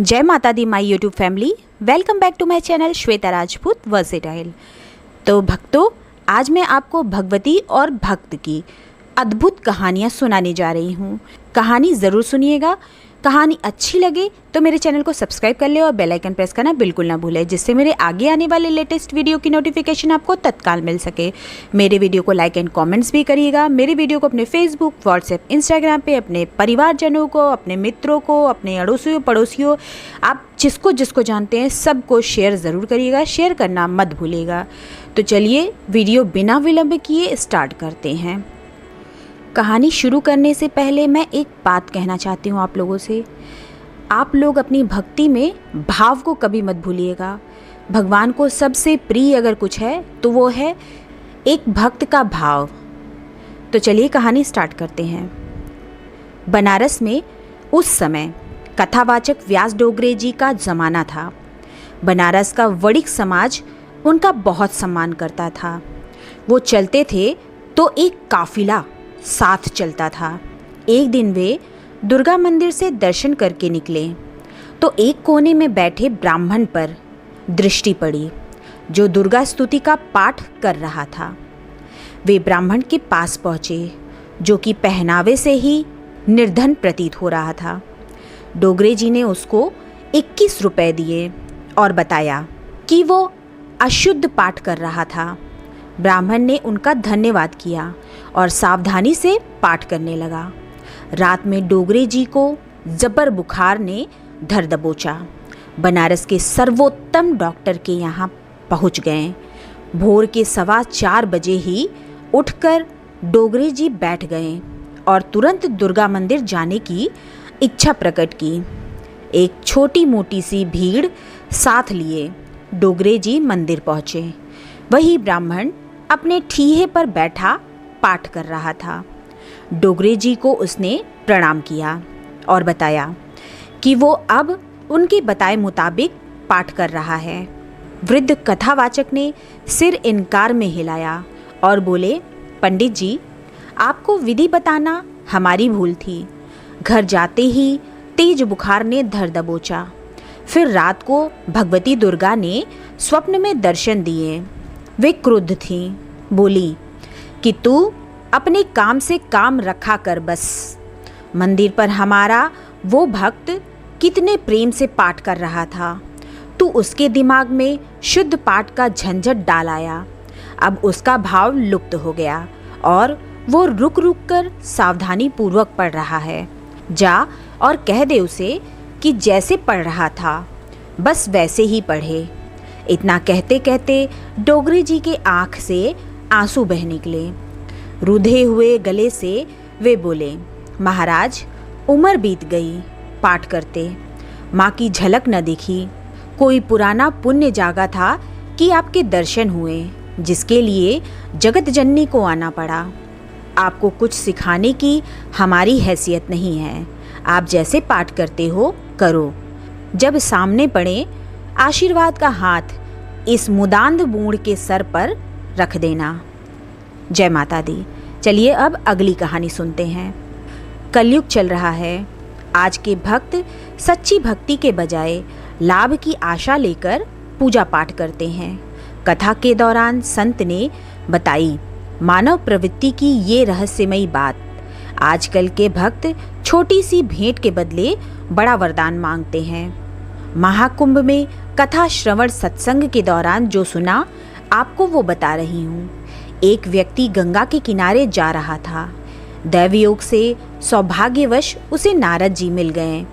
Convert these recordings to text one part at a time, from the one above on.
जय माता दी my YouTube family, welcome back to my channel Shweta Rajput versatile. तो भक्तों, आज मैं आपको भगवती और भक्त की अद्भुत कहानियाँ सुनाने जा रही हूँ। कहानी ज़रूर सुनिएगा। कहानी अच्छी लगे तो मेरे चैनल को सब्सक्राइब कर ले और बेल आइकन प्रेस करना बिल्कुल ना भूलें, जिससे मेरे आगे आने वाले लेटेस्ट वीडियो की नोटिफिकेशन आपको तत्काल मिल सके। मेरे वीडियो को लाइक एंड कमेंट्स भी करिएगा। मेरे वीडियो को अपने फेसबुक, व्हाट्सएप, इंस्टाग्राम पे अपने परिवारजनों को, अपने मित्रों को, अपने अड़ोसियों पड़ोसियों, आप जिसको जिसको जानते हैं सबको शेयर ज़रूर करिएगा। शेयर करना मत भूलिएगा। तो चलिए वीडियो बिना विलंब किए स्टार्ट करते हैं। कहानी शुरू करने से पहले मैं एक बात कहना चाहती हूँ आप लोगों से। आप लोग अपनी भक्ति में भाव को कभी मत भूलिएगा। भगवान को सबसे प्रिय अगर कुछ है तो वो है एक भक्त का भाव। तो चलिए कहानी स्टार्ट करते हैं। बनारस में उस समय कथावाचक व्यास डोगरे जी का ज़माना था। बनारस का वणिक समाज उनका बहुत सम्मान करता था। वो चलते थे तो एक काफिला साथ चलता था। एक दिन वे दुर्गा मंदिर से दर्शन करके निकले तो एक कोने में बैठे ब्राह्मण पर दृष्टि पड़ी जो दुर्गा स्तुति का पाठ कर रहा था। वे ब्राह्मण के पास पहुँचे जो कि पहनावे से ही निर्धन प्रतीत हो रहा था। डोगरे जी ने उसको 21 रुपए दिए और बताया कि वो अशुद्ध पाठ कर रहा था। ब्राह्मण ने उनका धन्यवाद किया और सावधानी से पाठ करने लगा। रात में डोगरे जी को जबर बुखार ने धर दबोचा। बनारस के सर्वोत्तम डॉक्टर के यहाँ पहुँच गए। भोर के 4:15 बजे ही उठकर डोगरे जी बैठ गए और तुरंत दुर्गा मंदिर जाने की इच्छा प्रकट की। एक छोटी मोटी सी भीड़ साथ लिए डोगरे जी मंदिर पहुँचे। वही ब्राह्मण अपने ठीहे पर बैठा पाठ कर रहा था। डोगरे जी को उसने प्रणाम किया और बताया कि वो अब उनके बताए मुताबिक पाठ कर रहा है। वृद्ध कथावाचक ने सिर इनकार में हिलाया और बोले, पंडित जी, आपको विधि बताना हमारी भूल थी। घर जाते ही तेज बुखार ने धर दबोचा। फिर रात को भगवती दुर्गा ने स्वप्न में दर्शन दिए। वे क्रुद्ध थीं। बोली कि तू अपने काम से काम रखा कर बस। मंदिर पर हमारा वो भक्त कितने प्रेम से पाठ कर रहा था। तू उसके दिमाग में शुद्ध पाठ का झंझट डाल आया। अब उसका भाव लुप्त हो गया और वो रुक रुक कर सावधानी पूर्वक पढ़ रहा है। जा और कह दे उसे कि जैसे पढ़ रहा था बस वैसे ही पढ़े। इतना कहते कहते डोगरे जी के आँख से आंसू बह निकले। रुधे हुए गले से वे बोले, महाराज, उम्र बीत गई पाठ करते, माँ की झलक न दिखी। कोई पुराना पुण्य जागा था कि आपके दर्शन हुए, जिसके लिए जगत जननी को आना पड़ा। आपको कुछ सिखाने की हमारी हैसियत नहीं है। आप जैसे पाठ करते हो करो। जब सामने पड़े आशीर्वाद का हाथ इस मुदांद बूढ़ के सर पर रख देना। जय माता दी। चलिए अब अगली कहानी सुनते हैं। कलयुग चल रहा है। आज के भक्त सच्ची भक्ति के बजाय लाभ की आशा लेकर पूजा पाठ करते हैं। कथा के दौरान संत ने बताई मानव प्रवृत्ति की ये रहस्यमयी बात। आजकल के भक्त छोटी सी भेंट के बदले बड़ा वरदान मांगते हैं। महाकुंभ में कथा श्रवण सत्संग के दौरान जो सुना आपको वो बता रही हूँ। एक व्यक्ति गंगा के किनारे जा रहा था। दैवयोग से सौभाग्यवश उसे नारद जी मिल गए।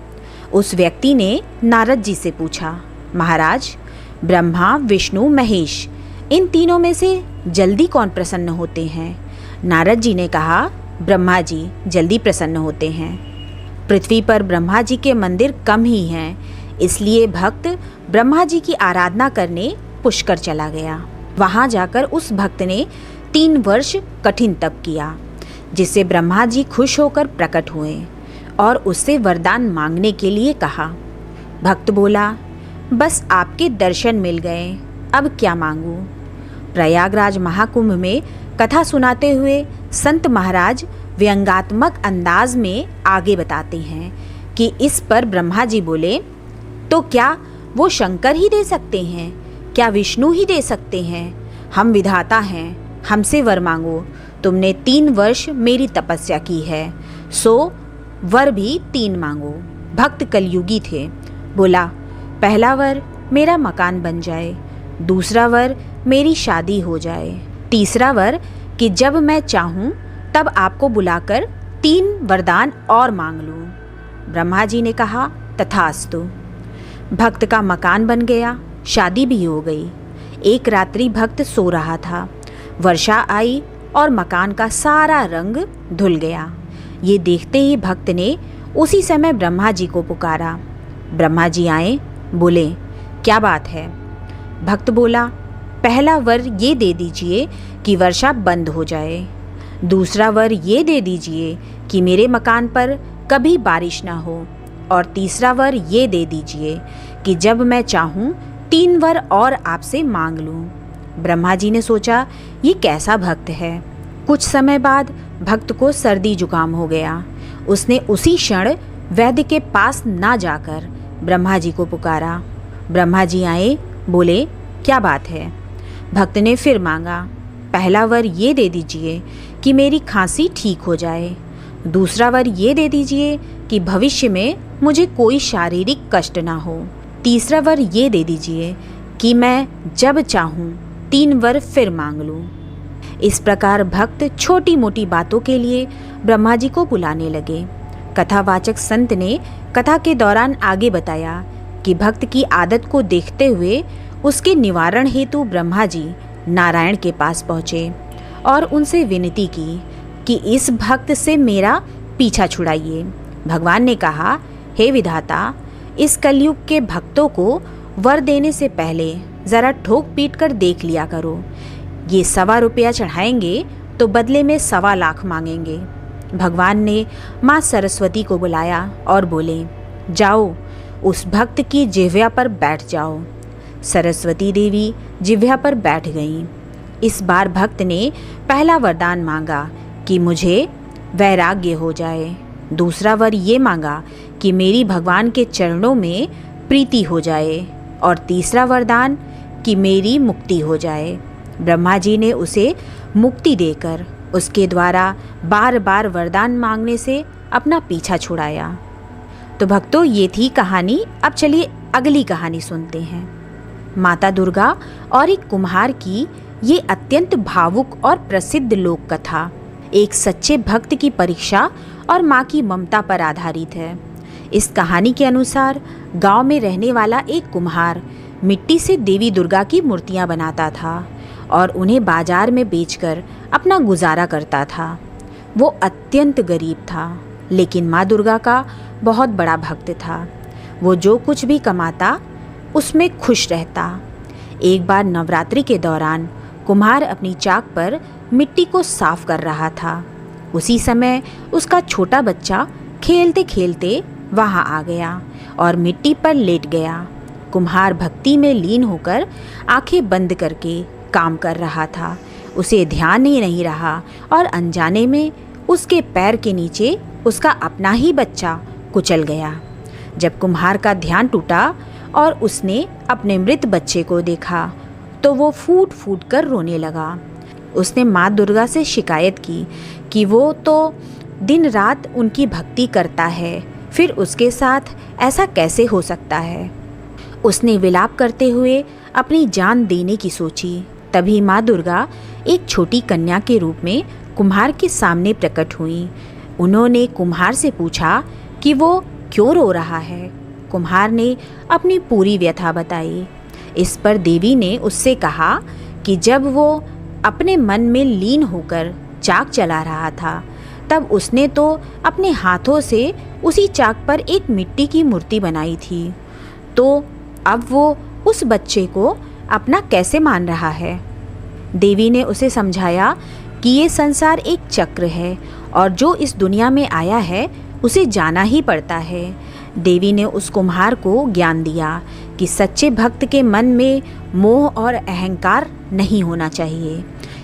उस व्यक्ति ने नारद जी से पूछा, महाराज, ब्रह्मा, विष्णु, महेश, इन तीनों में से जल्दी कौन प्रसन्न होते हैं? नारद जी ने कहा, ब्रह्मा जी जल्दी प्रसन्न होते हैं। पृथ्वी पर ब्रह्मा जी के मंदिर कम ही हैं, इसलिए भक्त ब्रह्मा जी की आराधना करने पुष्कर चला गया। वहाँ जाकर उस भक्त ने 3 वर्ष कठिन तप किया, जिससे ब्रह्मा जी खुश होकर प्रकट हुए और उससे वरदान मांगने के लिए कहा। भक्त बोला, बस आपके दर्शन मिल गए, अब क्या मांगूं? प्रयागराज महाकुंभ में कथा सुनाते हुए संत महाराज व्यंगात्मक अंदाज में आगे बताते हैं कि इस पर ब्रह्मा जी बोले, तो क्या वो शंकर ही दे सकते हैं? क्या विष्णु ही दे सकते हैं? हम विधाता हैं, हमसे वर मांगो। तुमने 3 वर्ष मेरी तपस्या की है, सो वर भी 3 मांगो। भक्त कलयुगी थे। बोला, पहला वर मेरा मकान बन जाए, दूसरा वर मेरी शादी हो जाए, तीसरा वर कि जब मैं चाहूँ तब आपको बुलाकर 3 वरदान और मांग लूँ। ब्रह्मा जी ने कहा, तथास्तु। भक्त का मकान बन गया, शादी भी हो गई। एक रात्रि भक्त सो रहा था, वर्षा आई और मकान का सारा रंग धुल गया। ये देखते ही भक्त ने उसी समय ब्रह्मा जी को पुकारा। ब्रह्मा जी आए, बोले, क्या बात है? भक्त बोला, पहला वर ये दे दीजिए कि वर्षा बंद हो जाए, दूसरा वर ये दे दीजिए कि मेरे मकान पर कभी बारिश ना हो, और तीसरा वर ये दे दीजिए कि जब मैं चाहूँ 3 वर और आपसे मांग लूँ। ब्रह्मा जी ने सोचा, ये कैसा भक्त है। कुछ समय बाद भक्त को सर्दी जुकाम हो गया। उसने उसी क्षण वैद्य के पास ना जाकर ब्रह्मा जी को पुकारा। ब्रह्मा जी आए, बोले, क्या बात है? भक्त ने फिर मांगा, पहला वर ये दे दीजिए कि मेरी खांसी ठीक हो जाए, दूसरा वर ये दे दीजिए कि भविष्य में मुझे कोई शारीरिक कष्ट ना हो, तीसरा वर ये दे दीजिए कि मैं जब चाहूँ 3 वर फिर मांग लूँ। इस प्रकार भक्त छोटी मोटी बातों के लिए ब्रह्मा जी को बुलाने लगे। कथावाचक संत ने कथा के दौरान आगे बताया कि भक्त की आदत को देखते हुए उसके निवारण हेतु ब्रह्मा जी नारायण के पास पहुँचे और उनसे विनती की कि इस भक्त से मेरा पीछा छुड़ाइए। भगवान ने कहा, हे विधाता, इस कलयुग के भक्तों को वर देने से पहले ज़रा ठोक पीट कर देख लिया करो। ये 1.25 रुपया चढ़ाएंगे तो बदले में 1.25 लाख मांगेंगे। भगवान ने माँ सरस्वती को बुलाया और बोले, जाओ उस भक्त की जिह्वा पर बैठ जाओ। सरस्वती देवी जिह्वा पर बैठ गईं। इस बार भक्त ने पहला वरदान मांगा कि मुझे वैराग्य हो जाए, दूसरा वर ये मांगा कि मेरी भगवान के चरणों में प्रीति हो जाए, और तीसरा वरदान कि मेरी मुक्ति हो जाए। ब्रह्मा जी ने उसे मुक्ति देकर उसके द्वारा बार बार वरदान मांगने से अपना पीछा छुड़ाया। तो भक्तों, ये थी कहानी। अब चलिए अगली कहानी सुनते हैं। माता दुर्गा और एक कुम्हार की ये अत्यंत भावुक और प्रसिद्ध लोक कथा एक सच्चे भक्त की परीक्षा और माँ की ममता पर आधारित है। इस कहानी के अनुसार गांव में रहने वाला एक कुम्हार मिट्टी से देवी दुर्गा की मूर्तियां बनाता था और उन्हें बाजार में बेचकर अपना गुजारा करता था। वो अत्यंत गरीब था, लेकिन माँ दुर्गा का बहुत बड़ा भक्त था। वो जो कुछ भी कमाता उसमें खुश रहता। एक बार नवरात्रि के दौरान कुम्हार अपनी चाक पर मिट्टी को साफ कर रहा था। उसी समय उसका छोटा बच्चा खेलते खेलते वहां आ गया और मिट्टी पर लेट गया। कुम्हार भक्ति में लीन होकर आंखें बंद करके काम कर रहा था। उसे ध्यान ही नहीं रहा और अनजाने में उसके पैर के नीचे उसका अपना ही बच्चा कुचल गया। जब कुम्हार का ध्यान टूटा और उसने अपने मृत बच्चे को देखा तो वो फूट फूट कर रोने लगा। उसने माँ दुर्गा से शिकायत की कि वो तो दिन रात उनकी भक्ति करता है, फिर उसके साथ ऐसा कैसे हो सकता है। उसने विलाप करते हुए अपनी जान देने की सोची। तभी माँ दुर्गा एक छोटी कन्या के रूप में कुम्हार के सामने प्रकट हुई। उन्होंने कुम्हार से पूछा कि वो क्यों रो रहा है। कुम्हार ने अपनी पूरी व्यथा बताई। इस पर देवी ने उससे कहा कि जब वो अपने मन में लीन होकर चाक चला रहा था, तब उसने तो अपने हाथों से उसी चाक पर एक मिट्टी की मूर्ति बनाई थी, तो अब वो उस बच्चे को अपना कैसे मान रहा है। देवी ने उसे समझाया कि ये संसार एक चक्र है और जो इस दुनिया में आया है उसे जाना ही पड़ता है। देवी ने उस कुम्हार को ज्ञान दिया कि सच्चे भक्त के मन में मोह और अहंकार नहीं होना चाहिए।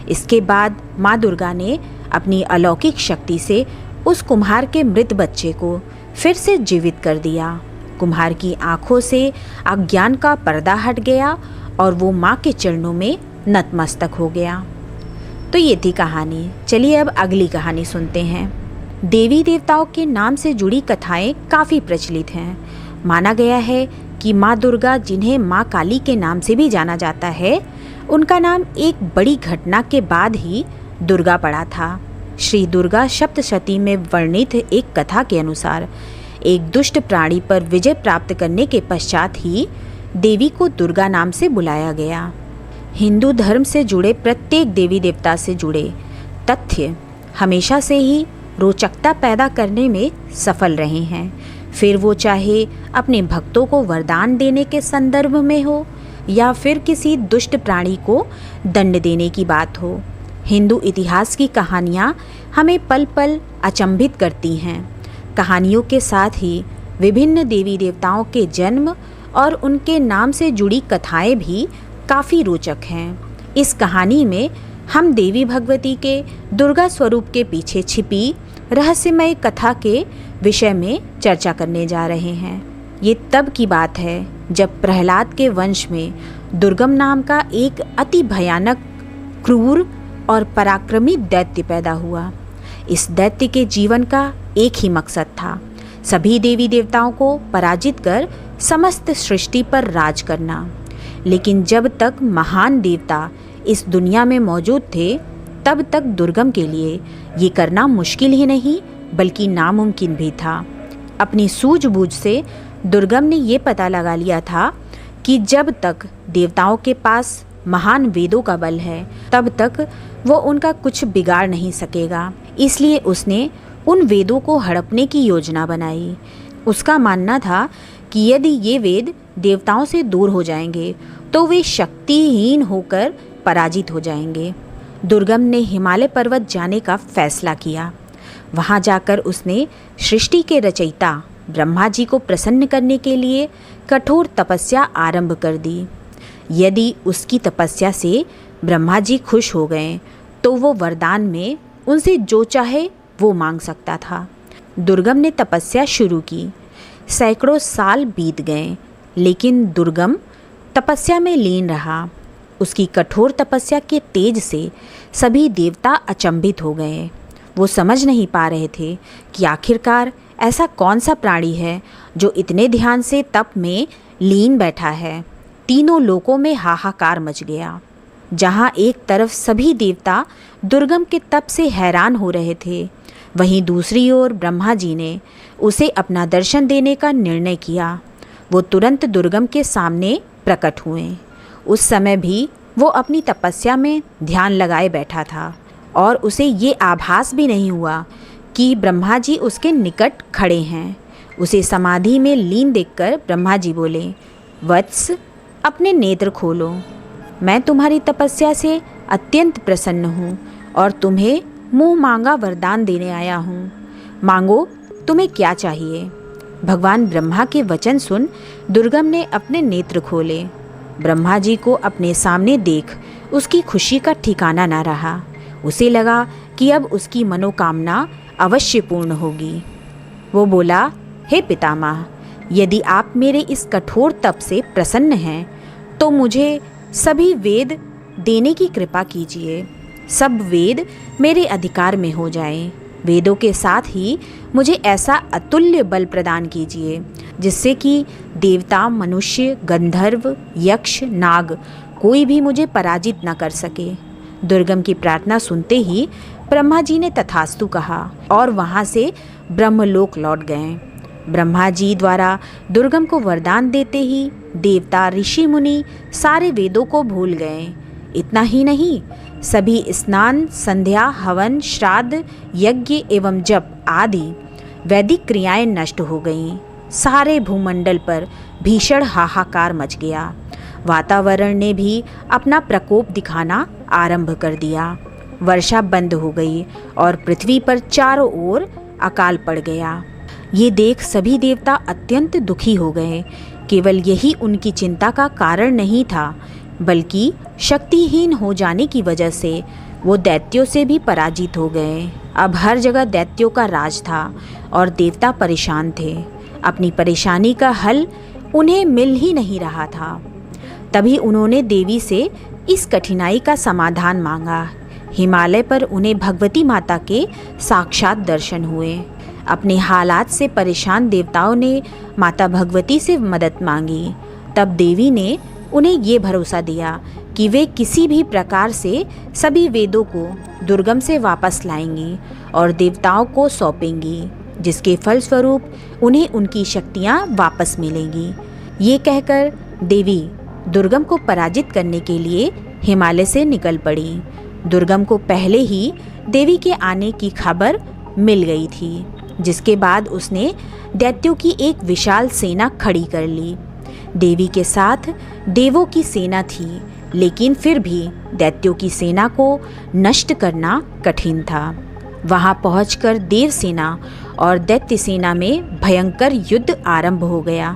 इसके बाद माँ दुर्गा ने अपनी अलौकिक शक्ति से उस कुम्हार के मृत बच्चे को फिर से जीवित कर दिया कुम्हार की आंखों से अज्ञान का पर्दा हट गया और वो माँ के चरणों में नतमस्तक हो गया। तो ये थी कहानी। चलिए अब अगली कहानी सुनते हैं। देवी देवताओं के नाम से जुड़ी कथाएं काफ़ी प्रचलित हैं। माना गया है कि माँ दुर्गा, जिन्हें माँ काली के नाम से भी जाना जाता है, उनका नाम एक बड़ी घटना के बाद ही दुर्गा पड़ा था। श्री दुर्गा सप्तशती में वर्णित एक कथा के अनुसार एक दुष्ट प्राणी पर विजय प्राप्त करने के पश्चात ही देवी को दुर्गा नाम से बुलाया गया। हिंदू धर्म से जुड़े प्रत्येक देवी देवता से जुड़े तथ्य हमेशा से ही रोचकता पैदा करने में सफल रहे हैं, फिर वो चाहे अपने भक्तों को वरदान देने के संदर्भ में हो या फिर किसी दुष्ट प्राणी को दंड देने की बात हो। हिंदू इतिहास की कहानियाँ हमें पल पल अचंभित करती हैं। कहानियों के साथ ही विभिन्न देवी देवताओं के जन्म और उनके नाम से जुड़ी कथाएं भी काफ़ी रोचक हैं। इस कहानी में हम देवी भगवती के दुर्गा स्वरूप के पीछे छिपी रहस्यमय कथा के विषय में चर्चा करने जा रहे हैं। ये तब की बात है जब प्रहलाद के वंश में दुर्गम नाम का एक अति भयानक, क्रूर और पराक्रमी दैत्य पैदा हुआ। इस दैत्य के जीवन का एक ही मकसद था, सभी देवी देवताओं को पराजित कर समस्त सृष्टि पर राज करना। लेकिन जब तक महान देवता इस दुनिया में मौजूद थे, तब तक दुर्गम के लिए ये करना मुश्किल ही नहीं बल्कि नामुमकिन भी था। अपनी सूझबूझ से दुर्गम ने ये पता लगा लिया था कि जब तक देवताओं के पास महान वेदों का बल है, तब तक वो उनका कुछ बिगाड़ नहीं सकेगा। इसलिए उसने उन वेदों को हड़पने की योजना बनाई। उसका मानना था कि यदि ये वेद देवताओं से दूर हो जाएंगे तो वे शक्तिहीन होकर पराजित हो जाएंगे। दुर्गम ने हिमालय पर्वत जाने का फैसला किया। वहाँ जाकर उसने सृष्टि के रचयिता ब्रह्मा जी को प्रसन्न करने के लिए कठोर तपस्या आरंभ कर दी। यदि उसकी तपस्या से ब्रह्मा जी खुश हो गए तो वो वरदान में उनसे जो चाहे वो मांग सकता था। दुर्गम ने तपस्या शुरू की। सैकड़ों साल बीत गए, लेकिन दुर्गम तपस्या में लीन रहा। उसकी कठोर तपस्या के तेज से सभी देवता अचंभित हो गए। वो समझ नहीं पा रहे थे कि आखिरकार ऐसा कौन सा प्राणी है जो इतने ध्यान से तप में लीन बैठा है। तीनों लोकों में हाहाकार मच गया। जहाँ एक तरफ सभी देवता दुर्गम के तप से हैरान हो रहे थे, वहीं दूसरी ओर ब्रह्मा जी ने उसे अपना दर्शन देने का निर्णय किया। वो तुरंत दुर्गम के सामने प्रकट हुए। उस समय भी वो अपनी तपस्या में ध्यान लगाए बैठा था और उसे ये आभास भी नहीं हुआ कि ब्रह्मा जी उसके निकट खड़े हैं। उसे समाधि में लीन देखकर ब्रह्मा जी बोले, वत्स, अपने नेत्र खोलो। मैं तुम्हारी तपस्या से अत्यंत प्रसन्न हूँ और तुम्हें मुँह मांगा वरदान देने आया हूँ। मांगो, तुम्हें क्या चाहिए। भगवान ब्रह्मा के वचन सुन दुर्गम ने अपने नेत्र खोले। ब्रह्मा जी को अपने सामने देख उसकी खुशी का ठिकाना न रहा। उसे लगा कि अब उसकी मनोकामना अवश्य पूर्ण होगी। वो बोला, हे पितामह, यदि आप मेरे इस कठोर तप से प्रसन्न हैं तो मुझे सभी वेद देने की कृपा कीजिए। सब वेद मेरे अधिकार में हो जाएं। वेदों के साथ ही मुझे ऐसा अतुल्य बल प्रदान कीजिए जिससे कि देवता, मनुष्य, गंधर्व, यक्ष, नाग कोई भी मुझे पराजित न कर सके। दुर्गम की प्रार्थना सुनते ही ब्रह्मा जी ने तथास्तु कहा और वहाँ से ब्रह्मलोक लौट गए। ब्रह्मा जी द्वारा दुर्गम को वरदान देते ही देवता, ऋषि मुनि सारे वेदों को भूल गए। इतना ही नहीं, सभी स्नान, संध्या, हवन, श्राद्ध, यज्ञ एवं जप आदि वैदिक क्रियाएं नष्ट हो गईं। सारे भूमंडल पर भीषण हाहाकार मच गया। वातावरण ने भी अपना प्रकोप दिखाना आरंभ कर दिया। वर्षा बंद हो गई और पृथ्वी पर चारों ओर अकाल पड़ गया। ये देख सभी देवता अत्यंत दुखी हो गए। केवल यही उनकी चिंता का कारण नहीं था, बल्कि शक्तिहीन हो जाने की वजह से वो दैत्यों से भी पराजित हो गए। अब हर जगह दैत्यों का राज था और देवता परेशान थे। अपनी परेशानी का हल उन्हें मिल ही नहीं रहा था। तभी उन्होंने देवी से इस कठिनाई का समाधान मांगा। हिमालय पर उन्हें भगवती माता के साक्षात दर्शन हुए। अपने हालात से परेशान देवताओं ने माता भगवती से मदद मांगी। तब देवी ने उन्हें ये भरोसा दिया कि वे किसी भी प्रकार से सभी वेदों को दुर्गम से वापस लाएंगी और देवताओं को सौंपेंगी, जिसके फलस्वरूप उन्हें उनकी शक्तियाँ वापस मिलेंगी। ये कहकर देवी दुर्गम को पराजित करने के लिए हिमालय से निकल पड़ी। दुर्गम को पहले ही देवी के आने की खबर मिल गई थी, जिसके बाद उसने दैत्यों की एक विशाल सेना खड़ी कर ली। देवी के साथ देवों की सेना थी, लेकिन फिर भी दैत्यों की सेना को नष्ट करना कठिन था। वहां पहुंचकर देव सेना और दैत्य सेना में भयंकर युद्ध आरंभ हो गया।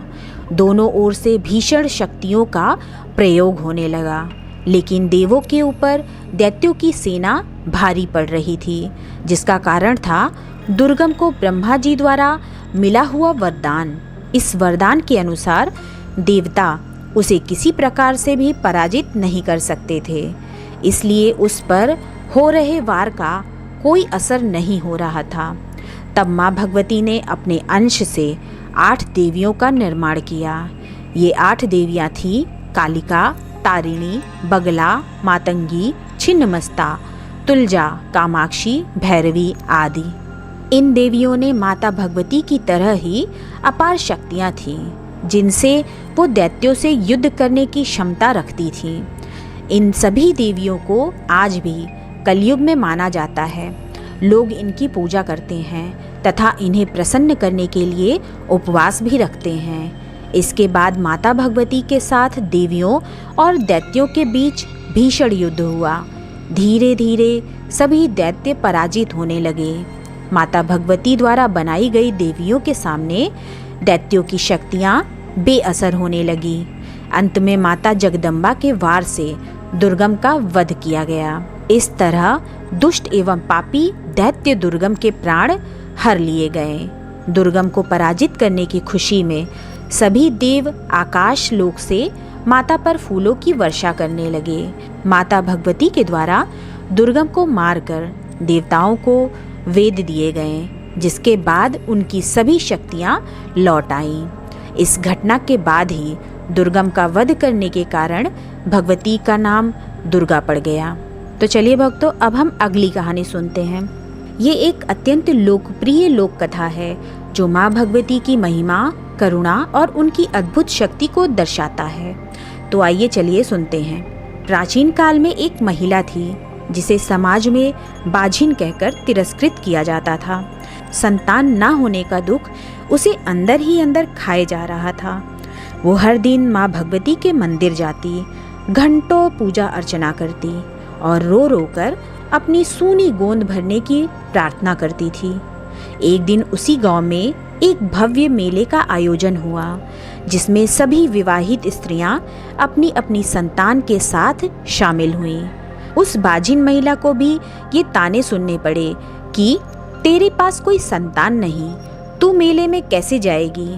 दोनों ओर से भीषण शक्तियों का प्रयोग होने लगा, लेकिन देवों के ऊपर दैत्यों की सेना भारी पड़ रही थी, जिसका कारण था दुर्गम को ब्रह्मा जी द्वारा मिला हुआ वरदान। इस वरदान के अनुसार देवता उसे किसी प्रकार से भी पराजित नहीं कर सकते थे, इसलिए उस पर हो रहे वार का कोई असर नहीं हो रहा था। तब माँ भगवती ने अपने अंश से 8 देवियों का निर्माण किया। ये 8 देवियाँ थीं कालिका, तारिणी, बगला, मातंगी, छिन्नमस्ता, तुलजा, कामाक्षी, भैरवी आदि। इन देवियों ने माता भगवती की तरह ही अपार शक्तियाँ थीं, जिनसे वो दैत्यों से युद्ध करने की क्षमता रखती थीं। इन सभी देवियों को आज भी कलयुग में माना जाता है। लोग इनकी पूजा करते हैं तथा इन्हें प्रसन्न करने के लिए उपवास भी रखते हैं। इसके बाद माता भगवती के साथ देवियों और दैत्यों के बीच भीषण युद्ध हुआ। धीरे धीरे सभी दैत्य पराजित होने लगे। माता भगवती द्वारा बनाई गई देवियों के सामने दैत्यों की शक्तियाँ बेअसर होने लगी। अंत में माता जगदम्बा के वार से दुर्गम का वध किया गया। इस तरह दुष्ट एवं पापी दैत्य दुर्गम के प्राण हर लिए गए। दुर्गम को पराजित करने की खुशी में सभी देव आकाश लोक से माता पर फूलों की वर्षा करने लगे। माता भगवती के द्वारा दुर्गम को मारकर देवताओं को वेद दिए गए, जिसके बाद उनकी सभी शक्तियां लौट आईं। इस घटना के बाद ही दुर्गम का वध करने के कारण भगवती का नाम दुर्गा पड़ गया। तो चलिए भक्तों, अब हम अगली कहानी सुनते हैं। ये एक अत्यंत लोकप्रिय लोक कथा है जो माँ भगवती की महिमा, करुणा और उनकी अद्भुत शक्ति को दर्शाता है। तो आइए चलिए सुनते हैं। प्राचीन काल में एक महिला थी जिसे समाज में बाझिन कहकर तिरस्कृत किया जाता था। संतान न होने का दुख उसे अंदर ही अंदर खाए जा रहा था। वो हर दिन माँ भगवती के मंदिर जाती, घंटों पूजा अर्चना करती और रो रो कर अपनी सूनी गोंद भरने की प्रार्थना करती थी। एक दिन उसी गांव में एक भव्य मेले का आयोजन हुआ, जिसमें सभी विवाहित स्त्रियां अपनी अपनी संतान के साथ शामिल हुईं। उस बाजिन महिला को भी ये ताने सुनने पड़े कि तेरे पास कोई संतान नहीं, तू मेले में कैसे जाएगी।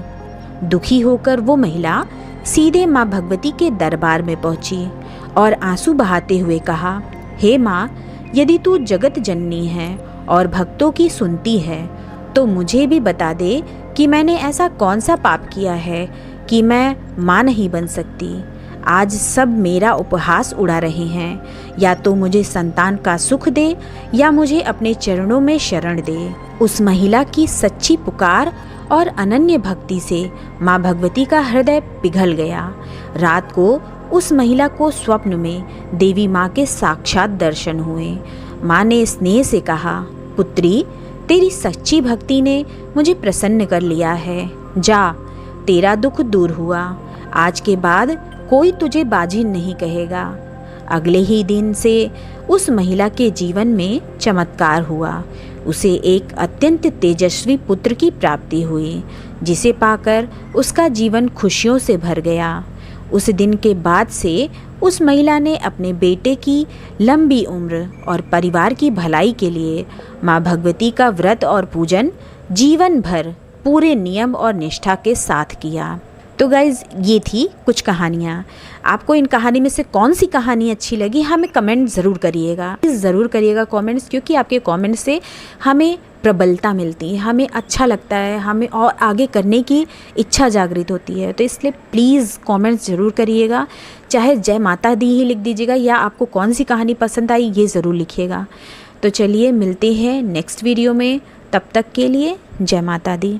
दुखी होकर वो महिला सीधे माँ भगवती के दरबार में पहुंची और आंसू बहाते हुए कहा, हे माँ, यदि तू जगत जननी है और भक्तों की सुनती है तो मुझे भी बता दे कि मैंने ऐसा कौन सा पाप किया है कि मैं माँ नहीं बन सकती। आज सब मेरा उपहास उड़ा रहे हैं। या तो मुझे संतान का सुख दे या मुझे अपने चरणों में शरण दे। उस महिला की सच्ची पुकार और अनन्य भक्ति से माँ भगवती का हृदय पिघल गया। रात को उस महिला को स्वप्न में देवी माँ के साक्षात दर्शन हुए। माँ ने स्नेह से कहा, पुत्री, तेरी सच्ची भक्ति ने मुझे प्रसन्न कर लिया है। जा, तेरा दुख दूर हुआ। आज के बाद कोई तुझे बाजिन नहीं कहेगा। अगले ही दिन से उस महिला के जीवन में चमत्कार हुआ। उसे एक अत्यंत तेजस्वी पुत्र की प्राप्ति हुई, जिसे पाकर उसका जीवन खुशियों से भर गया। उस दिन के बाद से उस महिला ने अपने बेटे की लंबी उम्र और परिवार की भलाई के लिए माँ भगवती का व्रत और पूजन जीवन भर पूरे नियम और निष्ठा के साथ किया। तो गाइज़ ये थी कुछ कहानियाँ। आपको इन कहानी में से कौन सी कहानी अच्छी लगी हमें कमेंट ज़रूर करिएगा, ज़रूर करिएगा कमेंट्स, क्योंकि आपके कमेंट से हमें प्रबलता मिलती है, हमें अच्छा लगता है, हमें और आगे करने की इच्छा जागृत होती है। तो इसलिए प्लीज़ कमेंट्स ज़रूर करिएगा, चाहे जय माता दी ही लिख दीजिएगा या आपको कौन सी कहानी पसंद आई ये ज़रूर लिखिएगा। तो चलिए मिलते हैं नेक्स्ट वीडियो में, तब तक के लिए जय माता दी।